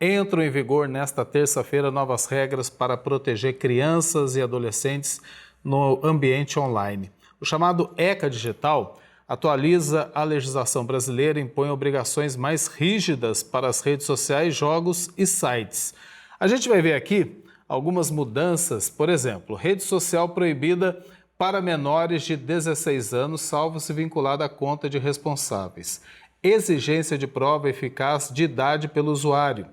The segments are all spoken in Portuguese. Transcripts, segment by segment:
Entram em vigor nesta terça-feira novas regras para proteger crianças e adolescentes no ambiente online. O chamado ECA Digital atualiza a legislação brasileira e impõe obrigações mais rígidas para as redes sociais, jogos e sites. A gente vai ver aqui algumas mudanças, por exemplo, rede social proibida para menores de 16 anos, salvo se vinculada à conta de responsáveis. Exigência de prova eficaz de idade pelo usuário.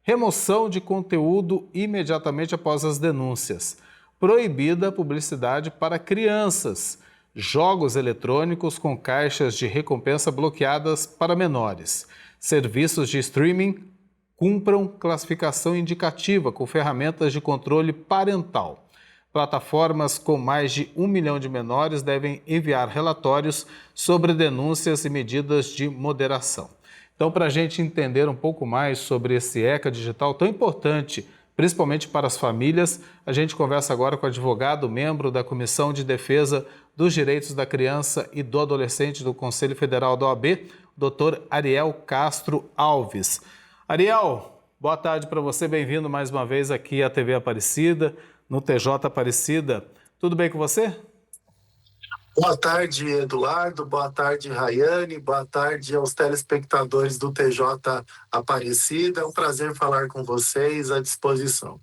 Remoção de conteúdo imediatamente após as denúncias. Proibida a publicidade para crianças. Jogos eletrônicos com caixas de recompensa bloqueadas para menores. Serviços de streaming cumpram classificação indicativa com ferramentas de controle parental. Plataformas com mais de 1 milhão de menores devem enviar relatórios sobre denúncias e medidas de moderação. Então, para a gente entender um pouco mais sobre esse ECA digital tão importante, principalmente para as famílias, a gente conversa agora com o advogado, membro da Comissão de Defesa dos Direitos da Criança e do Adolescente do Conselho Federal da OAB, Dr. Ariel Castro Alves. Ariel, boa tarde para você, bem-vindo mais uma vez aqui à TV Aparecida, no TJ Aparecida. Tudo bem com você? Boa tarde, Eduardo. Boa tarde, Rayane. Boa tarde aos telespectadores do TJ Aparecida. É um prazer falar com vocês, à disposição.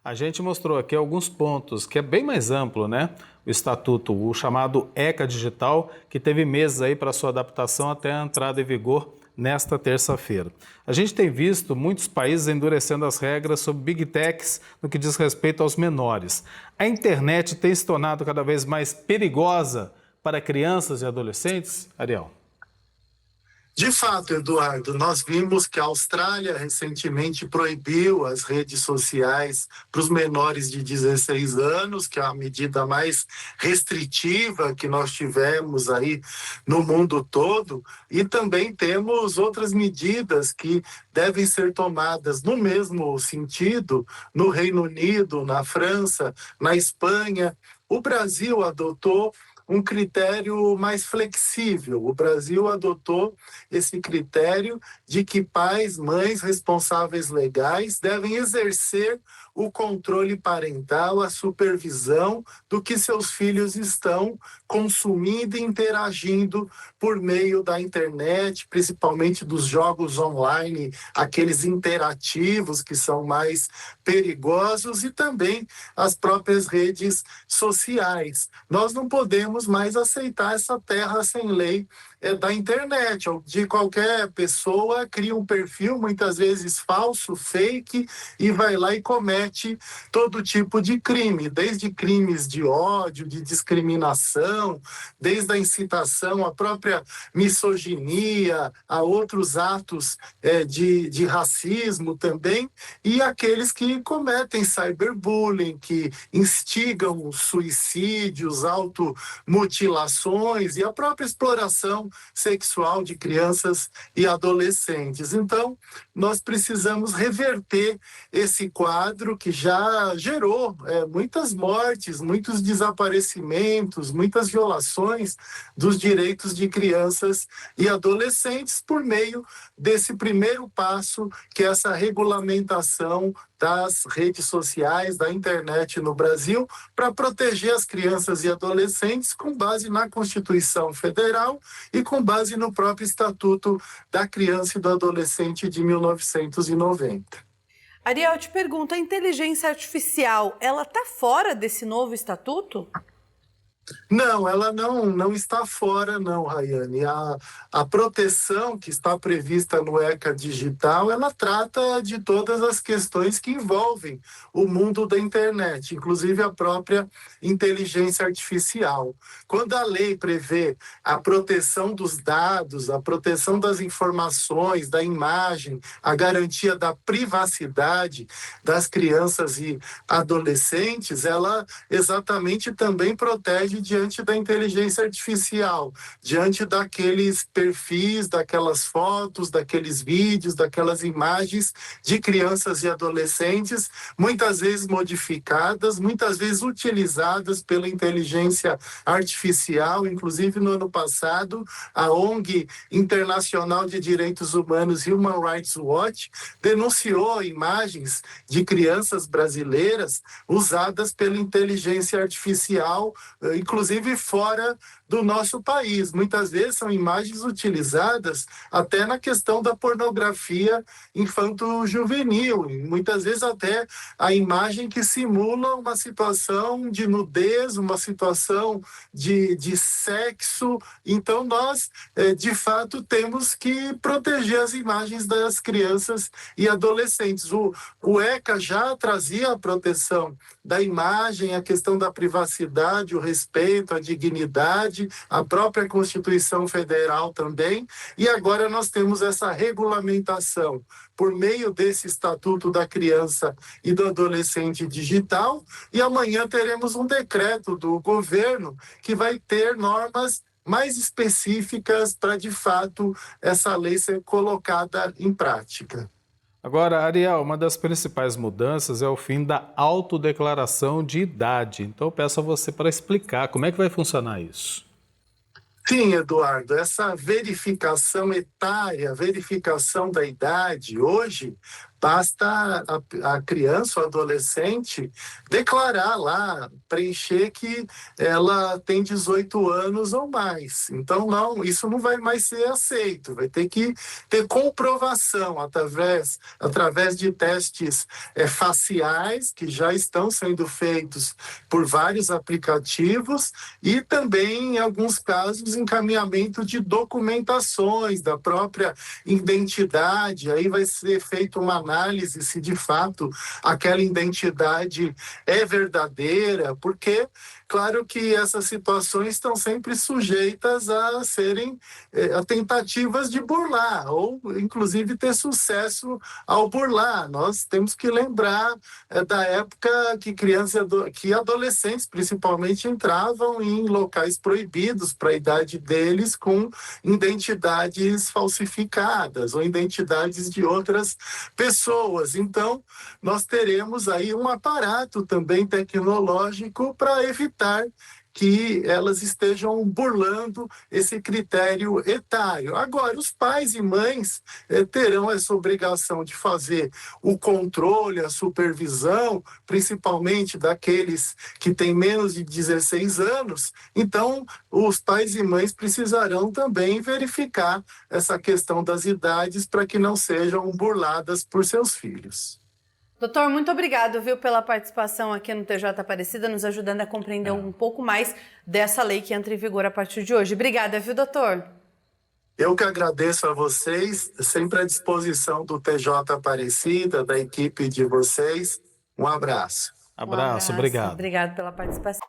A gente mostrou aqui alguns pontos, que é bem mais amplo, né? O estatuto, o chamado ECA Digital, que teve meses aí para sua adaptação até a entrada em vigor nesta terça-feira. A gente tem visto muitos países endurecendo as regras sobre Big Techs no que diz respeito aos menores. A internet tem se tornado cada vez mais perigosa para crianças e adolescentes, Ariel? De fato, Eduardo, nós vimos que a Austrália recentemente proibiu as redes sociais para os menores de 16 anos, que é a medida mais restritiva que nós tivemos aí no mundo todo, e também temos outras medidas que devem ser tomadas no mesmo sentido no Reino Unido, na França, na Espanha. O Brasil adotou um critério mais flexível. O Brasil adotou esse critério de que pais, mães, responsáveis legais devem exercer o controle parental, a supervisão do que seus filhos estão consumindo e interagindo por meio da internet, principalmente dos jogos online, aqueles interativos que são mais perigosos, e também as próprias redes sociais. Nós não podemos mais aceitar essa terra sem lei da internet, de qualquer pessoa cria um perfil, muitas vezes falso, fake, e vai lá e comete todo tipo de crime, desde crimes de ódio, de discriminação, desde a incitação à própria misoginia, a outros atos de racismo também, e aqueles que cometem cyberbullying, que instigam suicídios, automutilações e a própria exploração sexual de crianças e adolescentes. Então, nós precisamos reverter esse quadro que já gerou muitas mortes, muitos desaparecimentos, muitas violações dos direitos de crianças e adolescentes por meio desse primeiro passo, que é essa regulamentação das redes sociais, da internet no Brasil, para proteger as crianças e adolescentes com base na Constituição Federal e com base no próprio Estatuto da Criança e do Adolescente de 1990. Ariel, eu te pergunto, a inteligência artificial, ela está fora desse novo estatuto? Não, ela não está fora, não, Rayane. A proteção que está prevista no ECA Digital, ela trata de todas as questões que envolvem o mundo da internet, inclusive a própria inteligência artificial. Quando a lei prevê a proteção dos dados, a proteção das informações, da imagem, a garantia da privacidade das crianças e adolescentes, ela exatamente também protege hoje diante da inteligência artificial, diante daqueles perfis, daquelas fotos, daqueles vídeos, daquelas imagens de crianças e adolescentes, muitas vezes modificadas, muitas vezes utilizadas pela inteligência artificial. Inclusive, no ano passado, a ONG Internacional de Direitos Humanos, Human Rights Watch, denunciou imagens de crianças brasileiras usadas pela inteligência artificial, inclusive fora do nosso país. Muitas vezes são imagens utilizadas até na questão da pornografia infanto-juvenil, muitas vezes até a imagem que simula uma situação de nudez, uma situação de sexo. Então, nós, de fato, temos que proteger as imagens das crianças e adolescentes. O ECA já trazia a proteção da imagem, a questão da privacidade, o respeito, a dignidade, a própria Constituição Federal também, e agora nós temos essa regulamentação por meio desse Estatuto da Criança e do Adolescente Digital, e amanhã teremos um decreto do governo que vai ter normas mais específicas para, de fato, essa lei ser colocada em prática. Agora, Ariel, uma das principais mudanças é o fim da autodeclaração de idade. Então, eu peço a você para explicar como é que vai funcionar isso. Sim, Eduardo, essa verificação etária, verificação da idade, hoje basta a criança ou adolescente declarar lá, preencher que ela tem 18 anos ou mais. Então, não, isso não vai mais ser aceito, vai ter que ter comprovação através de testes faciais, que já estão sendo feitos por vários aplicativos, e também, em alguns casos, encaminhamento de documentações da própria identidade. Aí vai ser feita uma análise se de fato aquela identidade é verdadeira, porque claro que essas situações estão sempre sujeitas a serem a tentativas de burlar, ou inclusive ter sucesso ao burlar. Nós temos que lembrar da época que crianças que adolescentes principalmente entravam em locais proibidos para a idade deles com identidades falsificadas ou identidades de outras pessoas. Então, nós teremos aí um aparato também tecnológico para evitar que elas estejam burlando esse critério etário. Agora, os pais e mães terão essa obrigação de fazer o controle, a supervisão, principalmente daqueles que têm menos de 16 anos. Então, os pais e mães precisarão também verificar essa questão das idades para que não sejam burladas por seus filhos. Doutor, muito obrigado, viu, pela participação aqui no TJ Aparecida, nos ajudando a compreender um pouco mais dessa lei que entra em vigor a partir de hoje. Obrigada, viu, doutor? Eu que agradeço a vocês, sempre à disposição do TJ Aparecida, da equipe de vocês. Um abraço. Abraço, obrigado. Obrigado pela participação.